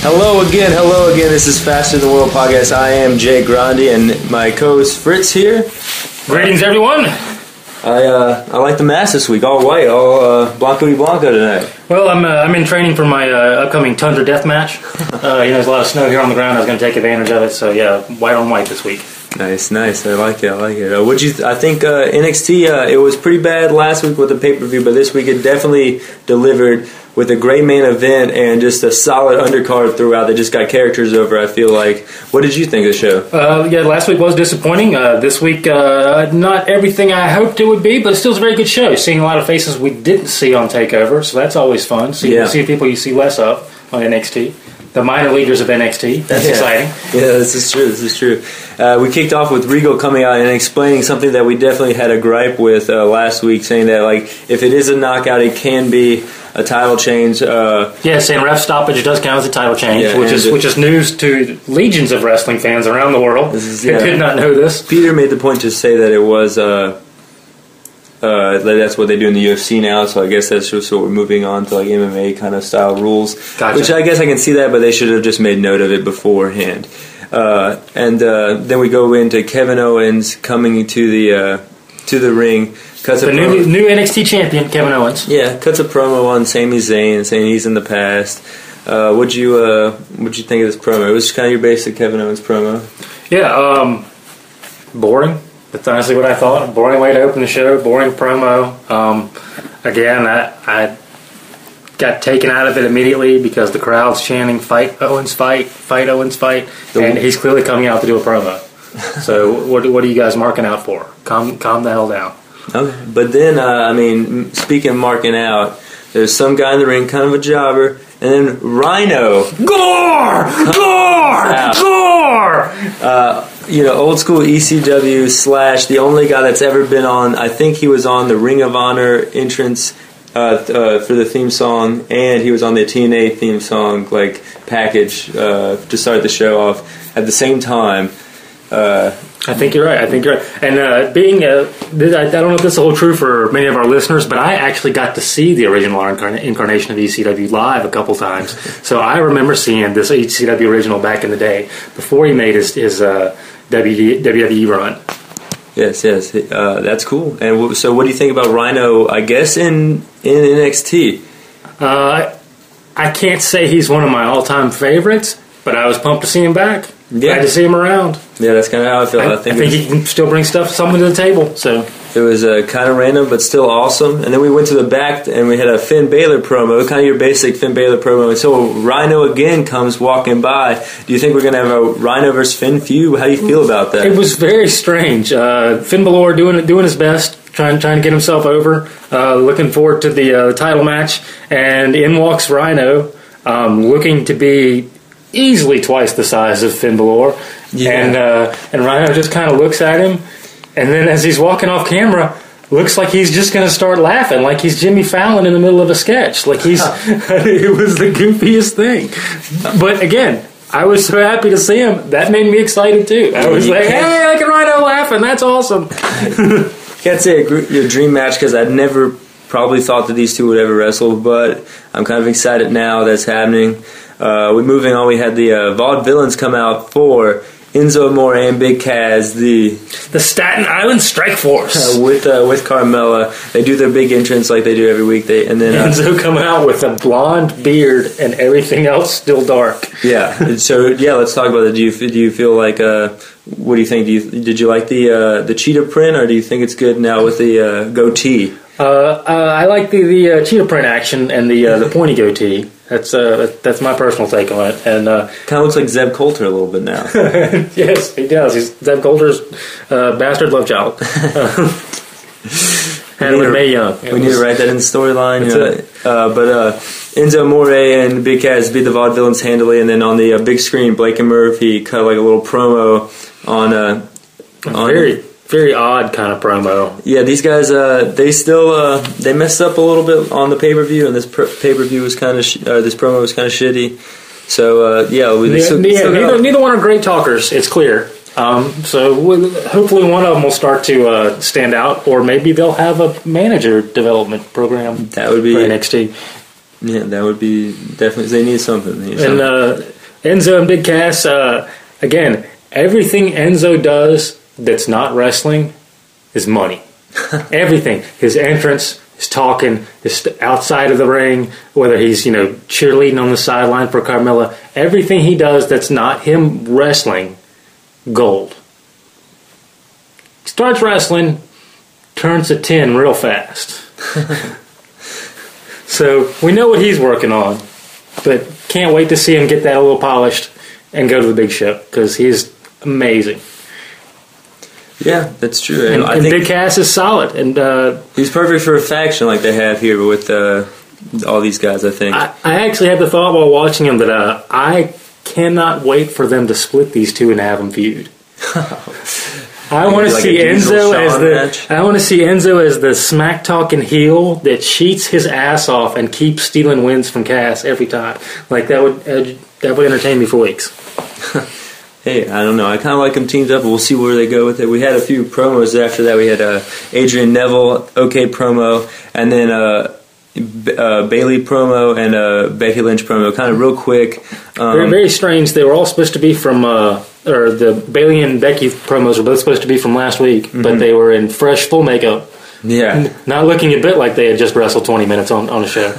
Hello again. This is Faster Than the World Podcast. I am Jay Grande and my co-host Fritz here. Greetings, everyone. I like the mask this week, all white, all Blanco y Blanco tonight. Well, I'm in training for my upcoming Tundra Death Match. There's a lot of snow here on the ground. I was going to take advantage of it, so yeah, white on white this week. Nice. I like it. I think NXT, it was pretty bad last week with the pay-per-view, but this week it definitely delivered with a great main event and just a solid undercard throughout that just got characters over, I feel like. What did you think of the show? Yeah, last week was disappointing. This week, not everything I hoped it would be, but it still was a very good show. Seeing a lot of faces we didn't see on TakeOver, so that's always fun. See people you see less of on NXT. The minor leaders of NXT. That's exciting. Yeah, this is true. We kicked off with Regal coming out and explaining something that we definitely had a gripe with last week, saying that like if it is a knockout, it can be a title change. Saying ref stoppage does count as a title change, which is news to legions of wrestling fans around the world who did not know this. Peter made the point to say that it was that's what they do in the UFC now, so I guess that's just what we're moving on to, like MMA kind of style rules. Gotcha. Which I guess I can see that, but they should have just made note of it beforehand. Then we go into Kevin Owens coming to the ring. The new NXT champion, Kevin Owens. Yeah, cuts a promo on Sami Zayn, saying he's in the past. What'd you think of this promo? It was kind of your basic Kevin Owens promo. Yeah, boring. That's honestly what I thought. Boring way to open the show. Boring promo. Again, I got taken out of it immediately because the crowd's chanting "Fight Owens, fight Owens, fight," and he's clearly coming out to do a promo. So what are you guys marking out for? Calm the hell down. Okay, but then speaking of marking out, there's some guy in the ring, kind of a jobber, and then Rhino. Gore! Old school ECW / the only guy that's ever been on, I think he was on the Ring of Honor entrance for the theme song, and he was on the TNA theme song package to start the show off at the same time. I think you're right. And I don't know if this will hold true for many of our listeners, but I actually got to see the original incarnation of ECW live a couple times. So I remember seeing this ECW original back in the day before he made his WWE run. Yes, that's cool. And so, what do you think about Rhino? I guess in NXT. I can't say he's one of my all-time favorites, but I was pumped to see him back. Glad to see him around. Yeah, that's kind of how I feel. I think he can still bring something to the table. So it was kind of random, but still awesome. And then we went to the back, and we had a Finn Balor promo, kind of your basic Finn Balor promo. And so Rhino again comes walking by. Do you think we're going to have a Rhino versus Finn feud? How do you feel about that? It was very strange. Finn Balor doing his best, trying to get himself over. Looking forward to the title match, and in walks Rhino, looking to be easily twice the size of Finn Balor. Yeah. And Rhino just kind of looks at him, and then as he's walking off camera, looks like he's just going to start laughing, like he's Jimmy Fallon in the middle of a sketch. Like it was the goofiest thing. But again, I was so happy to see him. That made me excited too. I was like, hey, I can Rhino laughing. That's awesome. Can't say your dream match because I'd never probably thought that these two would ever wrestle, but I'm kind of excited now that's happening. We're moving on. We had the Vaudevillains come out for Enzo Amore and Big Kaz, the Staten Island Strike Force with Carmella. They do their big entrance like they do every week. And then Enzo coming out with a blonde beard and everything else still dark. Yeah. So let's talk about it. Do you feel like what do you think? Did you like the cheetah print, or do you think it's good now with the goatee? I like the cheetah print action and the pointy goatee. That's my personal take on it. And kind of looks like Zeb Coulter a little bit now. Yes, he does. He's Zeb Coulter's bastard love child. And with Mae Young. We need to write that in the storyline. But Enzo Amore and Big Kaz beat the Vaudevillains handily, and then on the big screen, Blake and Murphy cut like a little promo on very odd kind of promo. Yeah, these guys, they messed up a little bit on the pay-per-view, and this pay-per-view was kind of this promo was kind of shitty. So neither one are great talkers. It's clear. So hopefully one of them will start to stand out, or maybe they'll have a manager development program. That would be for NXT. Yeah, that would be definitely. They need something. Enzo and Big Cass, again, everything Enzo does that's not wrestling is money. Everything. His entrance, his talking, his outside of the ring, whether he's, cheerleading on the sideline for Carmella, everything he does that's not him wrestling, gold. Starts wrestling, turns to 10 real fast. So we know what he's working on, but can't wait to see him get that a little polished and go to the big show, because he's amazing. Yeah, that's true. And I think Big Cass is solid, and he's perfect for a faction like they have here with all these guys. I think. I actually had the thought while watching him that I cannot wait for them to split these two and have them feud. I want to see Enzo as the smack talking heel that cheats his ass off and keeps stealing wins from Cass every time. Like that would entertain me for weeks. Hey, I don't know. I kind of like them teamed up, but we'll see where they go with it. We had a few promos after that. We had Adrian Neville, okay promo, and then Bailey promo and Becky Lynch promo, kind of real quick. Very, very strange. They were all supposed to be from, or the Bailey and Becky promos were both supposed to be from last week, but they were in fresh, full makeup. Yeah. Not looking a bit like they had just wrestled 20 minutes on a show.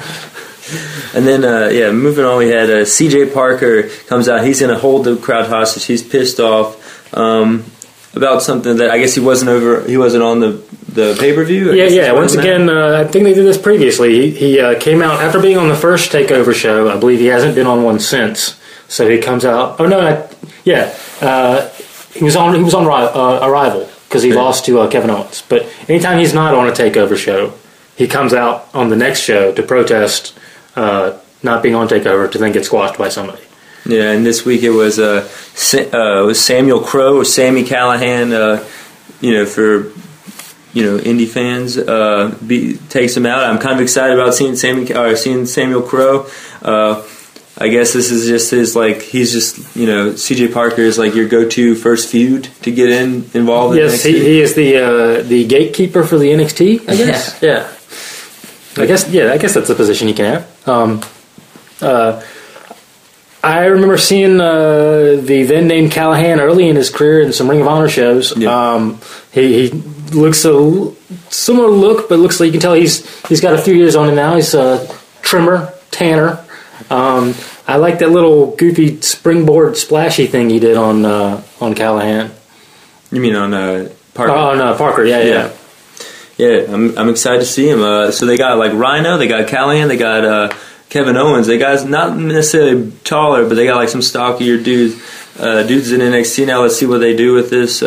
And then, moving on, we had CJ Parker comes out. He's going to hold the crowd hostage. He's pissed off about something that I guess he wasn't on the pay-per-view. Yeah. Once again, I think they did this previously. He came out after being on the first TakeOver show. I believe he hasn't been on one since. So he comes out. Oh no, he was on Arrival because he lost to Kevin Owens. But anytime he's not on a TakeOver show, he comes out on the next show to protest not being on TakeOver to then get squashed by somebody. Yeah, and this week it was Samuel Crowe or Sami Callihan, for indie fans, takes him out. I'm kind of excited about seeing Samuel Crowe. I guess this is just CJ Parker is like your go-to first feud to get involved in. Yes, NXT. he is the gatekeeper for the NXT, I guess. Yeah. I guess that's a position he can have. I remember seeing the then named Callihan early in his career in some Ring of Honor shows. Yeah. He looks a similar look, but looks like you can tell he's got a few years on him now. He's a trimmer, tanner. I like that little goofy springboard splashy thing he did on Callihan. You mean on Parker? Oh no, Parker. Yeah. Yeah, I'm excited to see him. So they got like Rhino, they got Callihan, they got Kevin Owens. They got not necessarily taller, but they got like some stockier dudes in NXT now. Let's see what they do with this.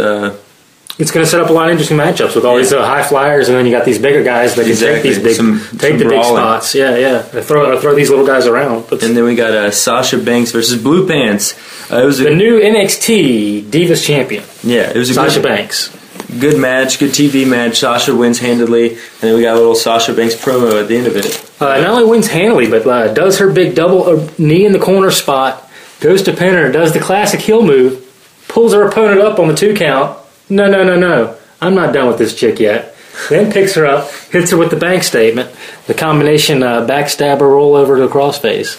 It's going to set up a lot of interesting matchups with all these high flyers, and then you got these bigger guys that can take these big spots. Yeah. Throw these little guys around. And then we got Sasha Banks versus Blue Pants. It was the new NXT Divas champion. Yeah, it was Sasha Banks. Good match, good TV match. Sasha wins handily, and then we got a little Sasha Banks promo at the end of it. Not only wins handily, but does her big double knee in the corner spot, goes to pin her, does the classic heel move, pulls her opponent up on the 2 count. No. I'm not done with this chick yet. Then picks her up, hits her with the bank statement, the combination backstabber rollover to the crossface.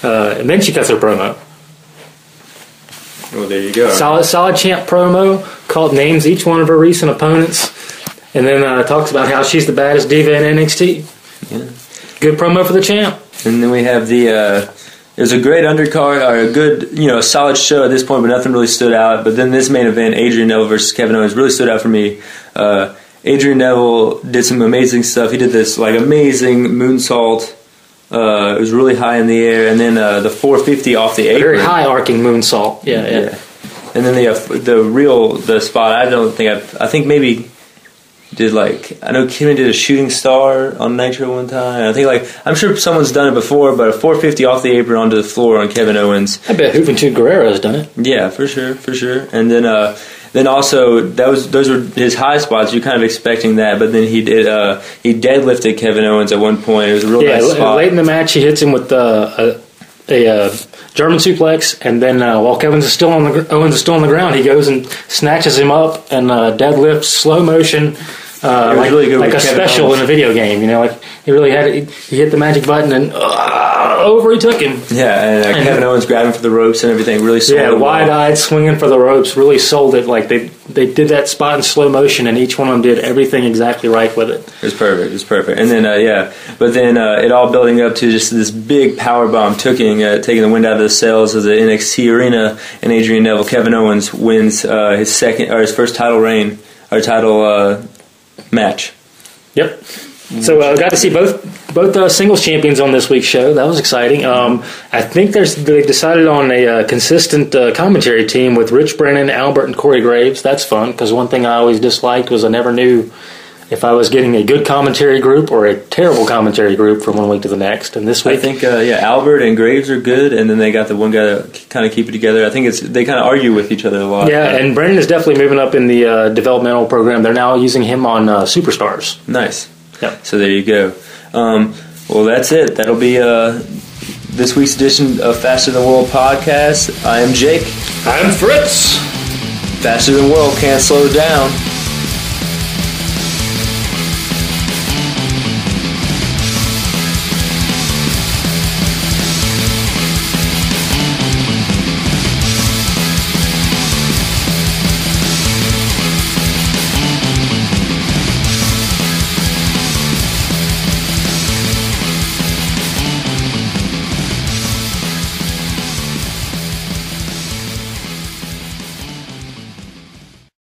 And then she cuts her promo. Well, there you go. Solid champ promo, names each one of her recent opponents, and then talks about how she's the baddest diva in NXT. Yeah. Good promo for the champ. And then we have it was a great undercard, or a good, a solid show at this point, but nothing really stood out. But then this main event, Adrian Neville versus Kevin Owens, really stood out for me. Adrian Neville did some amazing stuff. He did this amazing moonsault. It was really high in the air, and then the 450 off the apron. Very high arcing moonsault. Yeah. And then the spot. I think maybe did I know Kimmy did a shooting star on Nitro one time. I think I'm sure someone's done it before, but a 450 off the apron onto the floor on Kevin Owens. I bet Juventud Guerrero's done it. Yeah, for sure. And then also those were his high spots. You're kind of expecting that, but then he deadlifted Kevin Owens at one point. It was a real nice spot. Late in the match, he hits him with a German suplex, and then while Owens is still on the ground, he goes and snatches him up and deadlifts slow motion. Really good, like a special Owens in a video game, he really had it. He hit the magic button and over he took him. Yeah, and Kevin Owens grabbing for the ropes and everything, really sold it. Wide-eyed, swinging for the ropes, really sold it. Like they did that spot in slow motion, and each one of them did everything exactly right with it. It was perfect. And then, but then it all building up to just this big power bomb, taking the wind out of the sails of the NXT arena, and Adrian Neville. Kevin Owens wins his first title reign, or title match. Yep. So got to see both singles champions on this week's show. That was exciting. I think they decided on a consistent commentary team with Rich Brennan, Albert, and Corey Graves. That's fun, because one thing I always disliked was I never knew if I was getting a good commentary group or a terrible commentary group from one week to the next. And this week, I think Albert and Graves are good, and then they got the one guy to kind of keep it together. I think they kind of argue with each other a lot. Yeah, and Brennan is definitely moving up in the developmental program. They're now using him on Superstars. Nice. Yep. So there you go. Well, that's it. That'll be this week's edition of Faster Than World podcast. I am Jake. I'm Fritz. Faster Than World, can't slow down.